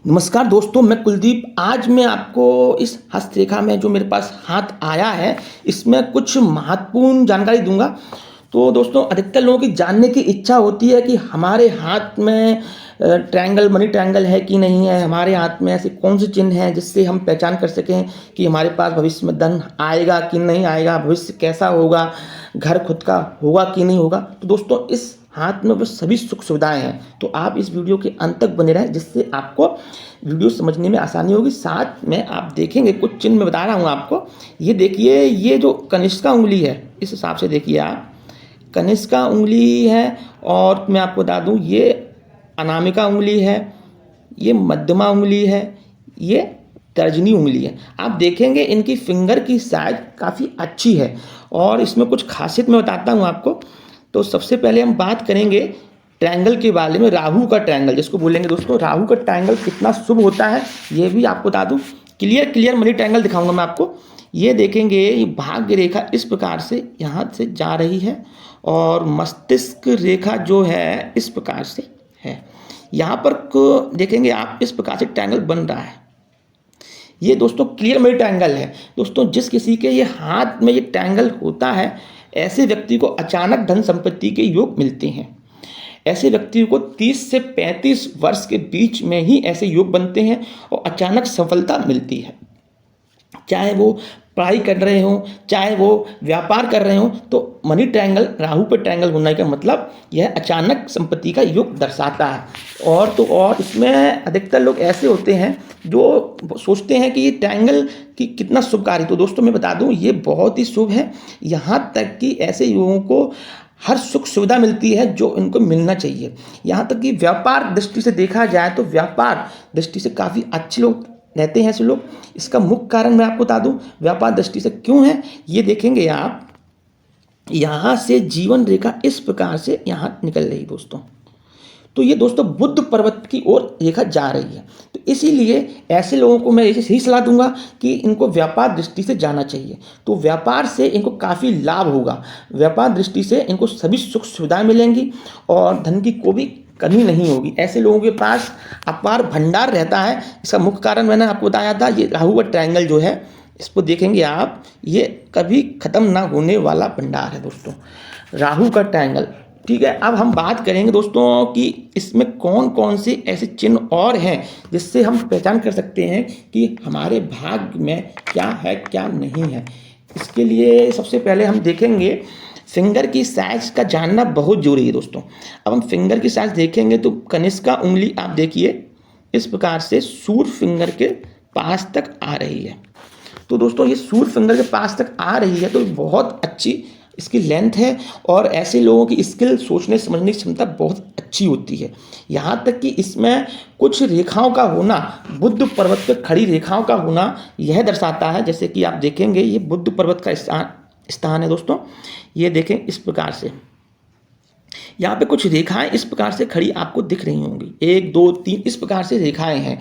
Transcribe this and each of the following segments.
नमस्कार दोस्तों, मैं कुलदीप। आज मैं आपको इस हस्तरेखा में जो मेरे पास हाथ आया है, इसमें कुछ महत्वपूर्ण जानकारी दूँगा। तो दोस्तों, अधिकतर लोगों की जानने की इच्छा होती है कि हमारे हाथ में ट्रायंगल, मनी ट्रायंगल है कि नहीं है, हमारे हाथ में ऐसे कौन से चिन्ह हैं जिससे हम पहचान कर सकें कि हमारे पास भविष्य में धन आएगा कि नहीं आएगा, भविष्य कैसा होगा, घर खुद का होगा कि नहीं होगा। तो दोस्तों, इस हाथ में वो सभी सुख सुविधाएं हैं। तो आप इस वीडियो के अंत तक बने रहें, जिससे आपको वीडियो समझने में आसानी होगी। साथ में आप देखेंगे कुछ चिन्ह मैं बता रहा हूँ आपको। ये देखिए, ये जो कनिष्का उंगली है, इस हिसाब से देखिए आप, कनिष्का उंगली है। और मैं आपको बता दूँ, ये अनामिका उंगली है, ये मध्यमा उंगली है, ये तर्जनी उंगली है। आप देखेंगे इनकी फिंगर की साइज काफ़ी अच्छी है। और इसमें कुछ खासियत मैं बताता हूँ आपको। तो सबसे पहले हम बात करेंगे ट्रायंगल के बारे में। राहु का ट्रायंगल जिसको बोलेंगे दोस्तों, राहु का ट्रायंगल कितना शुभ होता है ये भी आपको बता दूं। क्लियर मनी ट्रायंगल दिखाऊंगा मैं आपको। ये देखेंगे, ये भाग्य रेखा इस प्रकार से यहाँ से जा रही है और मस्तिष्क रेखा जो है इस प्रकार से है। यहाँ पर देखेंगे आप, इस प्रकार से ट्रायंगल बन रहा है। ये दोस्तों क्लियर मनी ट्रायंगल है। दोस्तों, जिस किसी के ये हाथ में ये ट्रायंगल होता है, ऐसे व्यक्ति को अचानक धन संपत्ति के योग मिलते हैं। ऐसे व्यक्ति को 30 से 35 वर्ष के बीच में ही ऐसे योग बनते हैं और अचानक सफलता मिलती है। चाहे वो पढ़ाई कर रहे हों, चाहे वो व्यापार कर रहे हों, तो मनी ट्रायंगल, राहु पर ट्रायंगल होने का मतलब यह अचानक संपत्ति का योग दर्शाता है। और तो और इसमें अधिकतर लोग ऐसे होते हैं जो सोचते हैं कि ये ट्रायंगल की कितना शुभकारी। तो दोस्तों, मैं बता दूं, ये बहुत ही शुभ है। यहाँ तक कि ऐसे लोगों को हर सुख सुविधा मिलती है जो इनको मिलना चाहिए। यहाँ तक कि व्यापार दृष्टि से देखा जाए तो व्यापार दृष्टि से काफ़ी अच्छे लोग रहते हैं ऐसे लोग। इसका मुख्य कारण मैं आपको बता दूं, व्यापार दृष्टि से क्यों है ये देखेंगे आप। यहाँ से जीवन रेखा इस प्रकार से यहाँ निकल रही दोस्तों। तो ये दोस्तों बुद्ध पर्वत की ओर रेखा जा रही है। तो इसीलिए ऐसे लोगों को मैं यही सलाह दूंगा कि इनको व्यापार दृष्टि से जाना चाहिए। तो व्यापार से इनको काफ़ी लाभ होगा। व्यापार दृष्टि से इनको सभी सुख सुविधाएं मिलेंगी और धन की कोई कमी नहीं होगी। ऐसे लोगों के पास अपार भंडार रहता है। इसका मुख्य कारण मैंने आपको बताया था, ये राहु का ट्रायंगल जो है, इसको देखेंगे आप, ये कभी ख़त्म ना होने वाला भंडार है दोस्तों, राहु का ट्रायंगल। ठीक है, अब हम बात करेंगे दोस्तों कि इसमें कौन कौन से ऐसे चिन्ह और हैं जिससे हम पहचान कर सकते हैं कि हमारे भाग्य में क्या है क्या नहीं है। इसके लिए सबसे पहले हम देखेंगे, फिंगर की साइज का जानना बहुत जरूरी है दोस्तों। अब हम फिंगर की साइज देखेंगे तो कनिष्का उंगली आप देखिए इस प्रकार से सूर फिंगर के पास तक आ रही है। तो दोस्तों, ये सूर फिंगर के पास तक आ रही है तो बहुत अच्छी इसकी लेंथ है। और ऐसे लोगों की स्किल, सोचने समझने की क्षमता बहुत अच्छी होती है। यहाँ तक कि इसमें कुछ रेखाओं का होना, बुद्ध पर्वत पर खड़ी रेखाओं का होना, यह दर्शाता है। जैसे कि आप देखेंगे, ये बुद्ध पर्वत का स्थान है दोस्तों। ये देखें इस प्रकार से, यहाँ पे कुछ रेखाएं इस प्रकार से खड़ी आपको दिख रही होंगी, 1 2 3 इस प्रकार से रेखाएं हैं।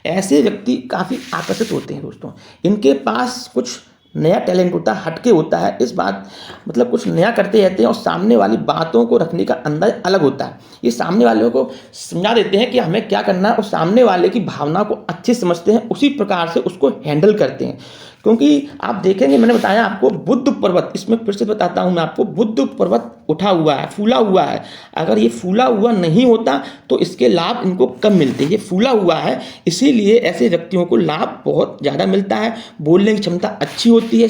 ऐसे व्यक्ति काफ़ी आकर्षित होते हैं दोस्तों। इनके पास कुछ नया टैलेंट होता है, हटके होता है। इस बात मतलब कुछ नया करते रहते हैं और सामने वाली बातों को रखने का अंदाज अलग होता है। ये सामने वाले को समझा देते हैं कि हमें क्या करना है और सामने वाले की भावना को अच्छे समझते हैं, उसी प्रकार से उसको हैंडल करते हैं। क्योंकि आप देखेंगे, मैंने बताया आपको बुद्ध पर्वत, इसमें फिर से बताता हूँ मैं आपको, बुद्ध पर्वत उठा हुआ है, फूला हुआ है। अगर ये फूला हुआ नहीं होता तो इसके लाभ इनको कम मिलते। ये फूला हुआ है, इसीलिए ऐसे व्यक्तियों को लाभ बहुत ज़्यादा मिलता है। बोलने की क्षमता अच्छी होती है,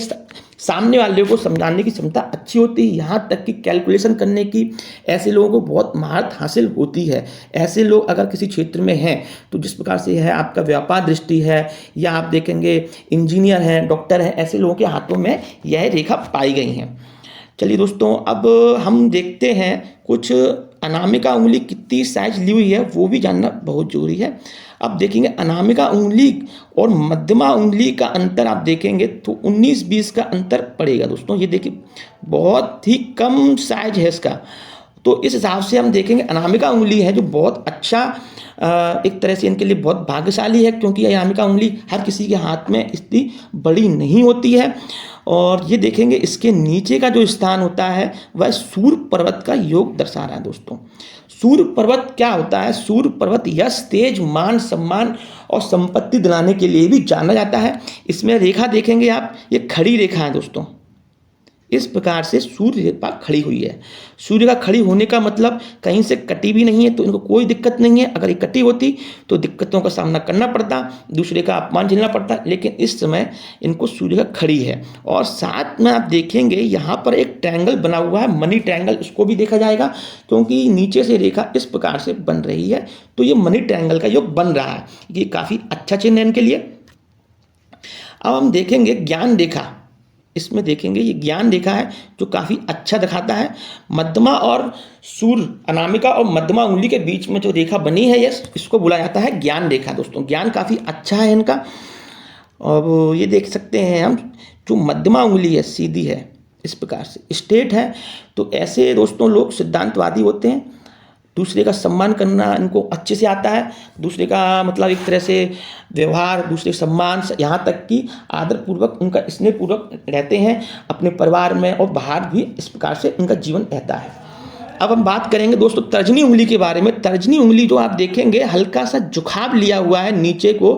सामने वाले को समझाने की क्षमता अच्छी होती है, यहाँ तक कि कैलकुलेशन करने की ऐसे लोगों को बहुत महारत हासिल होती है। ऐसे लोग अगर किसी क्षेत्र में हैं तो जिस प्रकार से है आपका व्यापार दृष्टि है, या आप देखेंगे इंजीनियर हैं, डॉक्टर हैं, ऐसे लोगों के हाथों में यह रेखा पाई गई हैं। चलिए दोस्तों, अब हम देखते हैं कुछ अनामिका उंगली कितनी साइज ली हुई है, वो भी जानना बहुत जरूरी है। अब देखेंगे अनामिका उंगली और मध्यमा उंगली का अंतर आप देखेंगे तो 19-20 का अंतर पड़ेगा दोस्तों। ये देखिए बहुत ही कम साइज है इसका। तो इस हिसाब से हम देखेंगे अनामिका उंगली है जो बहुत अच्छा, एक तरह से इनके लिए बहुत भाग्यशाली है, क्योंकि अनामिका उंगली हर किसी के हाथ में इतनी बड़ी नहीं होती है। और ये देखेंगे इसके नीचे का जो स्थान होता है वह सूर पर्वत का योग दर्शा रहा है दोस्तों। सूर्य पर्वत क्या होता है? सूर्य पर्वत यश, तेज, मान, सम्मान और संपत्ति दिलाने के लिए भी जाना जाता है। इसमें रेखा देखेंगे आप, ये खड़ी रेखा है दोस्तों। इस प्रकार से सूर्य रेखा खड़ी हुई है। सूर्य का खड़ी होने का मतलब कहीं से कटी भी नहीं है, तो इनको कोई दिक्कत नहीं है। अगर ये कटी होती तो दिक्कतों का सामना करना पड़ता, दूसरे का अपमान झेलना पड़ता, लेकिन इस समय इनको सूर्य का खड़ी है। और साथ में आप देखेंगे यहाँ पर एक ट्रायंगल बना हुआ है, मनी ट्रायंगल, उसको भी देखा जाएगा, क्योंकि नीचे से रेखा इस प्रकार से बन रही है, तो ये मनी ट्रायंगल का योग बन रहा है। ये काफ़ी अच्छा चिन्ह है इनके लिए। अब हम देखेंगे ज्ञान रेखा। इसमें देखेंगे ये ज्ञान रेखा है जो काफ़ी अच्छा दिखाता है। मध्यमा और सूर्य, अनामिका और मध्यमा उंगली के बीच में जो रेखा बनी है, ये इसको बोला जाता है ज्ञान रेखा। दोस्तों ज्ञान काफ़ी अच्छा है इनका। और ये देख सकते हैं हम, जो मध्यमा उंगली है सीधी है, इस प्रकार से स्ट्रेट है। तो ऐसे दोस्तों लोग सिद्धांतवादी होते हैं। दूसरे का सम्मान करना इनको अच्छे से आता है। दूसरे का मतलब एक तरह से व्यवहार, दूसरे सम्मान, यहाँ तक कि आदरपूर्वक, उनका स्नेहपूर्वक रहते हैं अपने परिवार में और बाहर भी। इस प्रकार से उनका जीवन रहता है। अब हम बात करेंगे दोस्तों तर्जनी उंगली के बारे में। तर्जनी उंगली जो आप देखेंगे हल्का सा झुकाव लिया हुआ है नीचे को।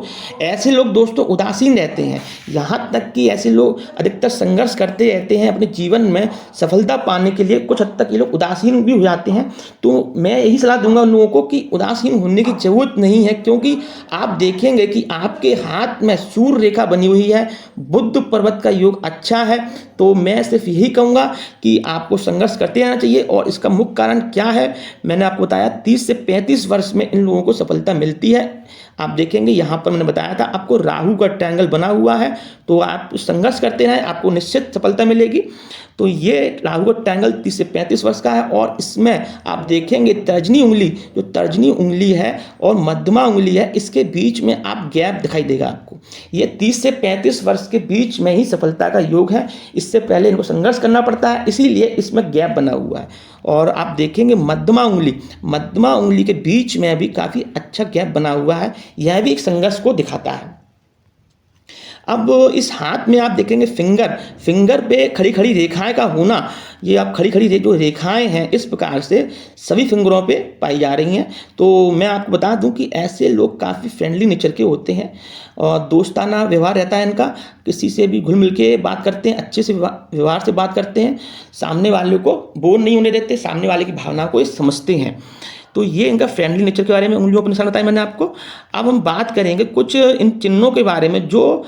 ऐसे लोग दोस्तों उदासीन रहते हैं। यहाँ तक कि ऐसे लोग अधिकतर संघर्ष करते रहते हैं अपने जीवन में सफलता पाने के लिए। कुछ हद तक ये लोग उदासीन भी हो जाते हैं। तो मैं यही सलाह दूंगा उन लोगों को कि उदासीन होने की जरूरत नहीं है, क्योंकि आप देखेंगे कि आपके हाथ में सूर्य रेखा बनी हुई है, बुध पर्वत का योग अच्छा है। तो मैं सिर्फ यही कहूँगा कि आपको संघर्ष करते रहना चाहिए। और इसका मुख्य कारण क्या है, मैंने आपको बताया 30 से 35 वर्ष में इन लोगों को सफलता मिलती है। आप देखेंगे यहाँ पर मैंने बताया था आपको राहु का ट्रायंगल बना हुआ है, तो आप संघर्ष करते रहें, आपको निश्चित सफलता मिलेगी। तो ये राहु का ट्रायंगल 30 से 35 वर्ष का है। और इसमें आप देखेंगे तर्जनी उंगली, जो तर्जनी उंगली है और मध्यमा उंगली है, इसके बीच में आप गैप दिखाई देगा आपको। ये 30 से 35 वर्ष के बीच में ही सफलता का योग है। इससे पहले इनको संघर्ष करना पड़ता है, इसीलिए इसमें गैप बना हुआ है। और आप देखेंगे मध्यमा उंगली के बीच में भी काफ़ी अच्छा गैप बना हुआ है। यह भी एक संघर्ष को दिखाता है। अब इस हाथ में आप देखेंगे फिंगर पे खड़ी खड़ी रेखाएं का होना। ये आप खड़ी खड़ी जो रेखाएं हैं इस प्रकार से सभी फिंगरों पे पाई जा रही हैं। तो मैं आपको बता दूं कि ऐसे लोग काफ़ी फ्रेंडली नेचर के होते हैं और दोस्ताना व्यवहार रहता है इनका। किसी से भी घुल मिल के बात करते हैं, अच्छे से व्यवहार से बात करते हैं, सामने वाले को बोर नहीं होने देते, सामने वाले की भावना को समझते हैं। तो ये इनका फ्रेंडली नेचर के बारे में उंगलियों पर निशान बताया मैंने आपको। अब हम बात करेंगे कुछ इन चिन्हों के बारे में जो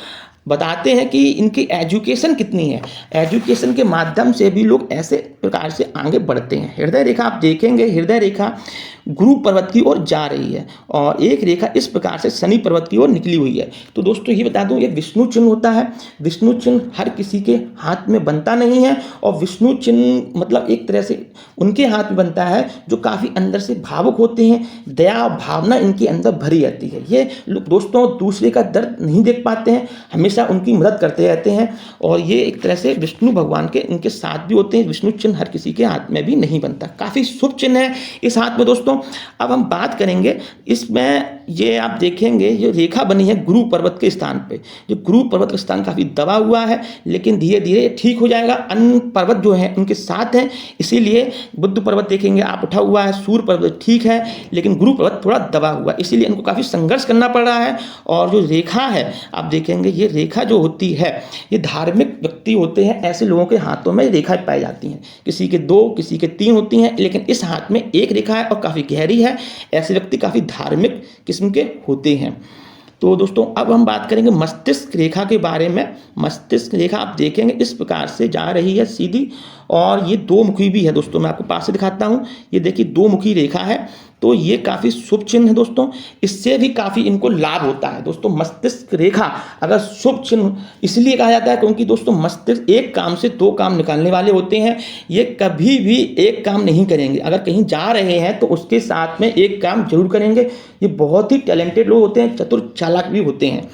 बताते हैं कि इनकी एजुकेशन कितनी है। एजुकेशन के माध्यम से भी लोग ऐसे प्रकार से आगे बढ़ते हैं। हृदय रेखा आप देखेंगे, हृदय रेखा गुरु पर्वत की ओर जा रही है और एक रेखा इस प्रकार से शनि पर्वत की ओर निकली हुई है। तो दोस्तों ये बता दूं, ये विष्णु चिन्ह होता है। विष्णु चिन्ह हर किसी के हाथ में बनता नहीं है और विष्णु चिन्ह मतलब एक तरह से उनके हाथ में बनता है जो काफ़ी अंदर से भावुक होते हैं, दया भावना इनके अंदर भरी रहती है। ये लोग दोस्तों दूसरे का दर्द नहीं देख पाते हैं, हमेशा उनकी मदद करते रहते हैं और ये एक तरह से विष्णु भगवान के इनके साथ भी होते हैं। विष्णु चिन्ह हर किसी के हाथ में भी नहीं बनता। काफ़ी शुभ चिन्ह है इस हाथ में दोस्तों। अब हम बात करेंगे इसमें, ये आप देखेंगे ये रेखा बनी है गुरु पर्वत के स्थान पे। जो गुरु पर्वत का स्थान काफ़ी दबा हुआ है, लेकिन धीरे धीरे ठीक हो जाएगा। अन्य पर्वत जो है उनके साथ हैं, इसीलिए बुध पर्वत देखेंगे आप उठा हुआ है, सूर्य पर्वत ठीक है, लेकिन गुरु पर्वत थोड़ा दबा हुआ है, इसीलिए इनको काफ़ी संघर्ष करना पड़ रहा है। और जो रेखा है आप देखेंगे, ये रेखा जो होती है ये धार्मिक व्यक्ति होते हैं, ऐसे लोगों के हाथों में रेखाएं पाई जाती हैं। किसी के 2 किसी के 3 होती हैं, लेकिन इस हाथ में एक रेखा है और काफ़ी गहरी है। ऐसे व्यक्ति काफ़ी धार्मिक किस्म के होते हैं। तो दोस्तों अब हम बात करेंगे मस्तिष्क रेखा के बारे में। मस्तिष्क रेखा आप देखेंगे इस प्रकार से जा रही है सीधी और ये 2 मुखी भी है दोस्तों। मैं आपको पास से दिखाता हूँ, ये देखिए 2 मुखी रेखा है। तो ये काफ़ी शुभ चिन्ह है दोस्तों, इससे भी काफ़ी इनको लाभ होता है दोस्तों। मस्तिष्क रेखा अगर शुभ चिन्ह इसलिए कहा जाता है क्योंकि दोस्तों मस्तिष्क एक काम से 2 काम निकालने वाले होते हैं। ये कभी भी एक काम नहीं करेंगे, अगर कहीं जा रहे हैं तो उसके साथ में एक काम जरूर करेंगे। ये बहुत ही टैलेंटेड लोग होते हैं, चतुर चालाक भी होते हैं।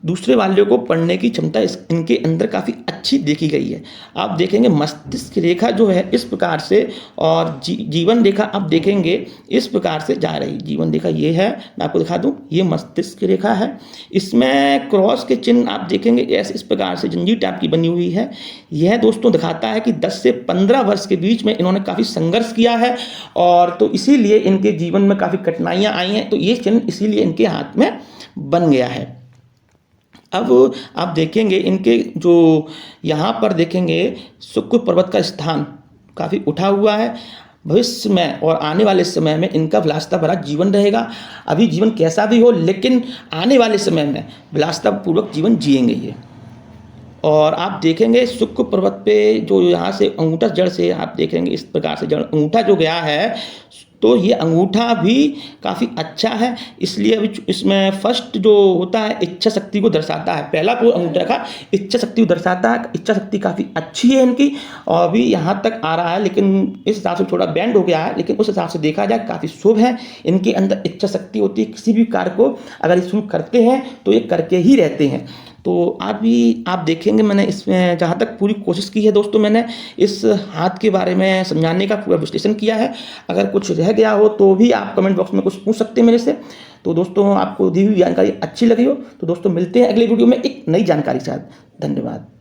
दूसरे वाले को पढ़ने की क्षमता इनके अंदर काफ़ी अच्छी देखी गई है। आप देखेंगे मस्तिष्क रेखा जो है इस प्रकार से, और जीवन रेखा आप देखेंगे इस प्रकार से जा रही। जीवन रेखा ये है, मैं आपको दिखा दूं, ये मस्तिष्क रेखा है। इसमें क्रॉस के चिन्ह आप देखेंगे ऐसे इस प्रकार से जंजीर टाइप की बनी हुई है। यह दोस्तों दिखाता है कि 10 से 15 वर्ष के बीच में इन्होंने काफ़ी संघर्ष किया है, और तो इसीलिए इनके जीवन में काफ़ी कठिनाइयाँ आई हैं। तो ये चिन्ह इसीलिए इनके हाथ में बन गया है। अब आप देखेंगे इनके जो यहाँ पर देखेंगे शुक्र पर्वत का स्थान काफ़ी उठा हुआ है। भविष्य में और आने वाले समय में इनका विलासिता भरा जीवन रहेगा। अभी जीवन कैसा भी हो, लेकिन आने वाले समय में विलासिता पूर्वक जीवन जिएंगे ये। और आप देखेंगे शुक्र पर्वत पे जो यहाँ से अंगूठा जड़ से आप देखेंगे इस प्रकार से जड़ अंगूठा जो गया है, तो ये अंगूठा भी काफ़ी अच्छा है। इसलिए अभी इसमें फर्स्ट जो होता है इच्छा शक्ति को दर्शाता है। पहला जो अंगूठा का इच्छा शक्ति को दर्शाता है। इच्छा शक्ति काफ़ी अच्छी है इनकी, और अभी यहाँ तक आ रहा है, लेकिन इस हिसाब से थोड़ा बैंड हो गया है, लेकिन उस हिसाब से देखा जाए काफ़ी शुभ है। इनके अंदर इच्छा शक्ति होती है, किसी भी कार्य को अगर ये शुरू करते हैं तो ये करके ही रहते हैं। तो आप देखेंगे मैंने इसमें जहाँ तक पूरी कोशिश की है दोस्तों, मैंने इस हाथ के बारे में समझाने का पूरा विश्लेषण किया है। अगर कुछ रह गया हो तो भी आप कमेंट बॉक्स में कुछ पूछ सकते हैं मेरे से। तो दोस्तों आपको दी हुई जानकारी अच्छी लगी हो तो दोस्तों मिलते हैं अगले वीडियो में एक नई जानकारी के साथ। धन्यवाद।